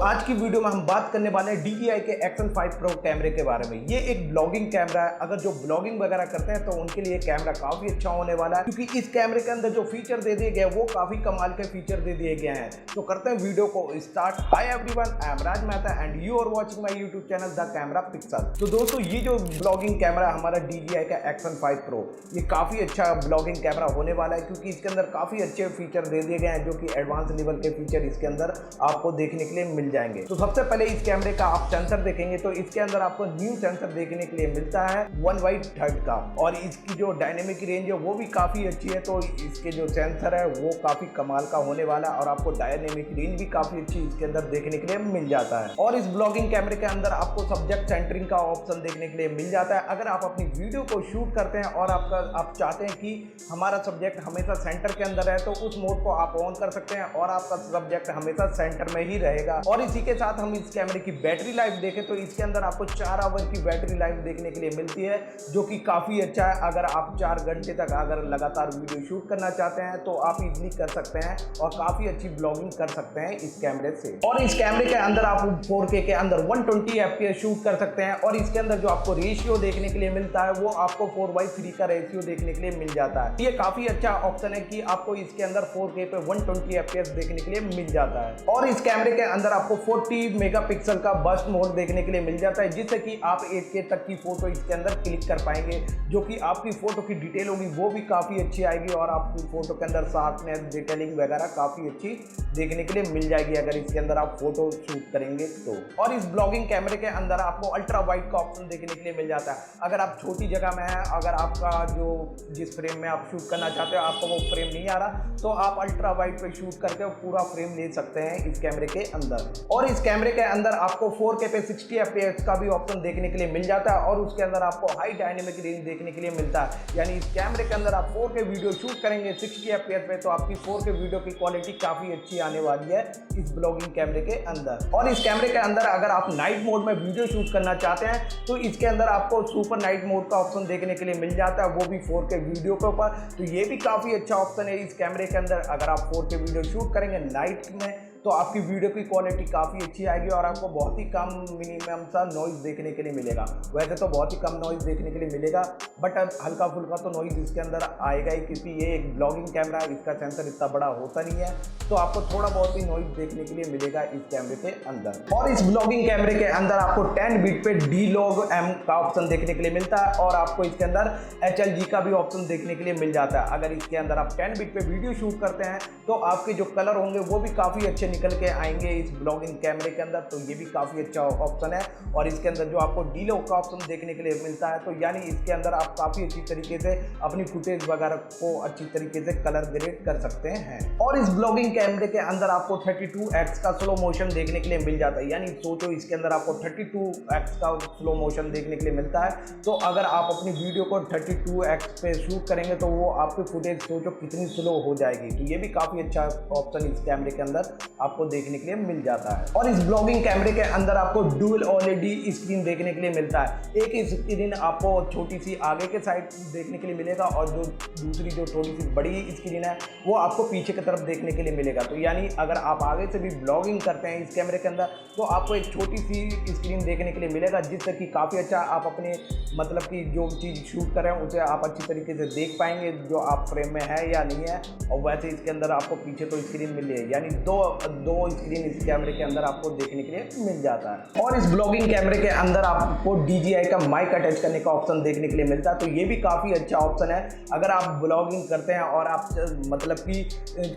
आज की वीडियो में हम बात करने वाले हैं DJI के Action 5 Pro कैमरे के बारे में। ये एक ब्लॉगिंग कैमरा है। अगर जो ब्लॉगिंग वगैरह करते हैं तो उनके लिए कैमरा काफी अच्छा होने वाला है, क्योंकि इस कैमरे के अंदर जो फीचर दे दिए गए वो काफी कमाल के फीचर दे दिए गए हैं। तो करते हैं वीडियो को start. Hi everyone, I am Raj Mehta and you are watching my YouTube channel the camera pixel. तो दोस्तों, ये जो ब्लॉगिंग कैमरा हमारा DJI का Action 5 Pro, ये काफी अच्छा ब्लॉगिंग कैमरा होने वाला है, क्योंकि इसके अंदर काफी अच्छे फीचर दे दिए गए हैं, जो कि एडवांस लेवल के फीचर इसके अंदर आपको देखने के लिए मिल जाएंगे। तो सबसे पहले इस कैमरे का आप सेंसर देखेंगे तो इसके अंदर आपको न्यू सेंसर देखने के लिए मिलता है 1/3 का, और इसकी जो डायनेमिक रेंज है वो भी काफी अच्छी है। तो इसके जो सेंसर है वो काफी कमाल का होने वाला है, और आपको डायनेमिक रेंज भी काफी अच्छी इसके अंदर देखने के लिए मिल जाता है। और इस ब्लॉगिंग कैमरे के अंदर आपको सब्जेक्ट सेंटरिंग का ऑप्शन देखने के लिए मिल जाता है। अगर आप अपनी वीडियो को शूट करते हैं और आप चाहते हैं कि हमारा सब्जेक्ट हमेशा सेंटर के अंदर है, तो उस मोड को आप ऑन कर सकते हैं और आपका सब्जेक्ट हमेशा सेंटर में ही रहेगा। और इसी के साथ हम इस कैमरे की बैटरी लाइफ देखें तो इसके अंदर आपको 4 आवर की बैटरी लाइफ देखने के लिए मिलती है, जो कि काफ़ी अच्छा है। अगर आप 4 घंटे तक अगर लगातार वीडियो शूट करना चाहते हैं तो आप इजीली कर सकते हैं और काफ़ी अच्छी ब्लॉगिंग कर सकते हैं इस कैमरे से। और इस कैमरे के अंदर आप 4K के अंदर 120 FPS शूट कर सकते हैं, और इसके अंदर जो आपको रेशियो देखने के लिए मिलता है वो आपको 4:3 का रेशियो देखने के लिए मिल जाता है। ये काफ़ी अच्छा ऑप्शन है कि आपको इसके अंदर 4K पे 120 FPS देखने के लिए मिल जाता है। और इस कैमरे के अंदर आपको 40 मेगापिक्सल का बर्स्ट मोड देखने के लिए मिल जाता है, जिससे कि आप 8K तक की फोटो इसके अंदर क्लिक कर पाएंगे, जो कि आपकी फोटो की डिटेल होगी वो भी काफ़ी अच्छी आएगी, और आपकी फोटो के अंदर शार्पनेस, डिटेलिंग वगैरह काफ़ी अच्छी देखने के लिए मिल जाएगी अगर इसके अंदर आप फोटो शूट करेंगे तो। और इस ब्लॉगिंग कैमरे के अंदर आपको अल्ट्रा वाइड का ऑप्शन देखने के लिए मिल जाता है। अगर आप छोटी जगह में हैं, अगर आपका जो जिस फ्रेम में आप शूट करना चाहते हो आपको वो फ्रेम नहीं आ रहा, तो आप अल्ट्रा वाइड पे शूट करके पूरा फ्रेम ले सकते हैं इस कैमरे के अंदर। और इस कैमरे के अंदर आपको 4K पे 60 FPS का भी ऑप्शन देखने के लिए मिल जाता है, और उसके अंदर आपको हाई डायनेमिक रेंज देखने के लिए मिलता है। यानी इस कैमरे के अंदर आप 4K वीडियो शूट करेंगे 60 FPS पे, तो आपकी 4K वीडियो की क्वालिटी काफी अच्छी आने वाली है इस ब्लॉगिंग कैमरे के अंदर। और इस कैमरे के अंदर अगर आप नाइट मोड में वीडियो शूट करना चाहते हैं तो इसके अंदर आपको सुपर नाइट मोड का ऑप्शन देखने के लिए मिल जाता है, वो भी 4K वीडियो के ऊपर। तो ये भी काफी अच्छा ऑप्शन है इस कैमरे के अंदर। अगर आप 4K वीडियो शूट करेंगे नाइट में तो आपकी वीडियो की क्वालिटी काफ़ी अच्छी आएगी, और आपको बहुत ही कम मिनिमम सा नॉइज़ देखने के लिए मिलेगा। वैसे तो बहुत ही कम नॉइज़ देखने के लिए मिलेगा, बट हल्का फुल्का तो नॉइज़ इसके अंदर आएगा ही, क्योंकि ये एक ब्लॉगिंग कैमरा है, इसका सेंसर इतना बड़ा होता नहीं है, तो आपको थोड़ा बहुत ही नॉइज़ देखने के लिए मिलेगा इस कैमरे के अंदर। और इस ब्लॉगिंग कैमरे के अंदर आपको 10 बिट पे D-Log-M का ऑप्शन देखने के लिए मिलता है, और आपको इसके अंदर HLG का भी ऑप्शन देखने के लिए मिल जाता है। अगर इसके अंदर आप 10 बिट पे वीडियो शूट करते हैं तो आपके जो कलर होंगे वो भी काफ़ी अच्छे निकल के आएंगे इस ब्लॉगिंग कैमरे के अंदर। तो ये भी काफ़ी अच्छा ऑप्शन है। और इसके अंदर जो आपको D-Log का ऑप्शन देखने के लिए मिलता है, तो यानी इसके अंदर आप काफ़ी अच्छी तरीके से अपनी फुटेज वगैरह को अच्छी तरीके से कलर ग्रेड कर सकते हैं। और इस ब्लॉगिंग कैमरे के अंदर आपको 32x का स्लो मोशन देखने के लिए मिल जाता है। यानी सोचो इसके अंदर आपको 32x का स्लो मोशन देखने के लिए मिलता है। तो अगर आप अपनी वीडियो को 32x पे शूट करेंगे तो वो आपकी फुटेज सोचो कितनी स्लो हो जाएगी। तो ये भी काफ़ी अच्छा ऑप्शन इस कैमरे के अंदर आपको देखने के लिए मिल जाता है। और इस ब्लॉगिंग कैमरे के अंदर आपको डुअल OLED स्क्रीन देखने के लिए मिलता है। एक स्क्रीन आपको छोटी सी आगे के साइड देखने के लिए मिलेगा, और जो दूसरी जो थोड़ी सी बड़ी स्क्रीन है वो आपको पीछे की तरफ देखने के लिए मिलेगा। तो यानी अगर आप आगे से भी ब्लॉगिंग करते हैं इस कैमरे के अंदर तो आपको एक छोटी सी स्क्रीन देखने के लिए मिलेगा, जिससे कि काफ़ी अच्छा आप अपने मतलब कि जो चीज़ शूट कर रहे हैं उसे आप अच्छी तरीके से देख पाएंगे, जो आप फ्रेम में है या नहीं है। और वैसे इसके अंदर आपको पीछे तो स्क्रीन मिल रही है, यानी दो स्क्रीन इस कैमरे के अंदर आपको देखने के लिए मिल जाता है। और इस ब्लॉगिंग कैमरे के अंदर आपको DJI का माइक अटैच करने का ऑप्शन देखने के लिए मिलता है। तो ये भी काफ़ी अच्छा ऑप्शन है। अगर आप ब्लॉगिंग करते हैं और आप मतलब कि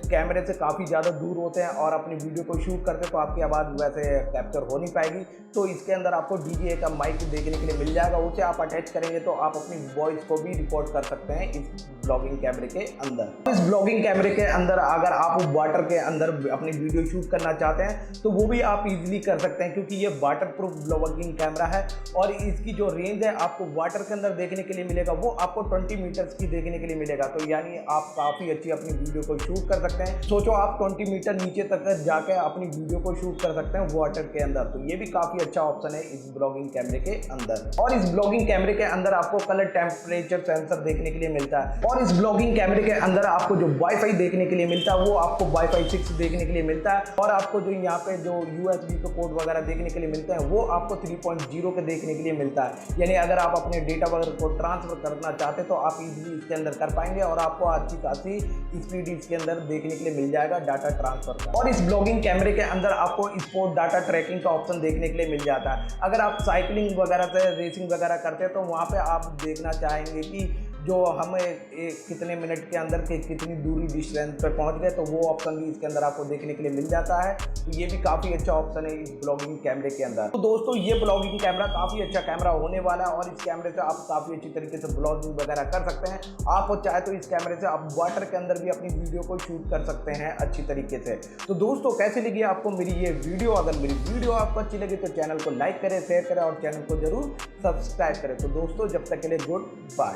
कैमरे से काफ़ी ज़्यादा दूर होते हैं और अपनी वीडियो को शूट करते हैं तो आपकी आवाज़ वैसे कैप्चर हो नहीं पाएगी, तो इसके अंदर आपको DJI का माइक देखने के लिए मिल जाएगा। उसे आप अटैच करेंगे तो आप अपनी वॉइस को भी रिकॉर्ड कर सकते हैं इस ब्लॉगिंग कैमरे के अंदर। इस ब्लॉगिंग कैमरे के अंदर अगर आप वाटर के अंदर अपनी वीडियो शूट करना चाहते हैं तो वो भी आप इजीली कर सकते हैं, क्योंकि ये वाटर प्रूफ ब्लॉगिंग कैमरा है, और इसकी जो रेंज है आपको वाटर के अंदर देखने के लिए मिलेगा वो आपको 20 मीटर्स की देखने के लिए मिलेगा। तो यानी आप काफ़ी अच्छी अपनी वीडियो को शूट कर सकते हैं। सोचो आप 20 मीटर नीचे तक जाके अपनी वीडियो को शूट कर सकते हैं वाटर के अंदर। तो ये भी काफ़ी अच्छा ऑप्शन है इस ब्लॉगिंग कैमरे के अंदर। और इस ब्लॉगिंग कैमरे के अंदर आपको कलर टेम्परेचर सेंसर देखने के लिए मिलता है। और इस ब्लॉगिंग कैमरे के अंदर आपको जो वाईफाई देखने के लिए मिलता है वो आपको वाईफाई 6 देखने के लिए मिलता है। और आपको जो यहाँ पे जो USB के पोर्ट वगैरह देखने के लिए मिलते हैं वो आपको 3.0 के देखने के लिए मिलता है। यानी अगर आप अपने डेटा वगैरह को ट्रांसफर करना चाहते तो आप इजीली इसके अंदर कर पाएंगे और आपको अच्छी खासी स्पीड इसके अंदर देखने के लिए मिल जाएगा डाटा ट्रांसफर का। और इस ब्लॉगिंग कैमरे के अंदर आपको स्पोर्ट डाटा ट्रैकिंग का ऑप्शन देखने के लिए मिल जाता है। अगर आप साइकिलिंग वगैरह से रेसिंग वगैरह करते हैं तो वहाँ पे आप देखना चाहेंगे कि जो हम कितने मिनट के अंदर के कितनी दूरी डिस्टेंस पर पहुंच गए, तो वो ऑप्शन भी इसके अंदर आपको देखने के लिए मिल जाता है। तो ये भी काफ़ी अच्छा ऑप्शन है इस ब्लॉगिंग कैमरे के अंदर। तो दोस्तों ये ब्लॉगिंग कैमरा काफ़ी अच्छा कैमरा होने वाला है और इस कैमरे से आप काफ़ी अच्छी तरीके से ब्लॉगिंग वगैरह कर सकते हैं। आप चाहे तो इस कैमरे से आप वाटर के अंदर भी अपनी वीडियो को शूट कर सकते हैं अच्छी तरीके से। तो दोस्तों कैसी लगी आपको मेरी ये वीडियो? अगर मेरी वीडियो आपको अच्छी लगी तो चैनल को लाइक करें, शेयर करें और चैनल को जरूर सब्सक्राइब करें। तो दोस्तों जब तक के लिए गुड बाय।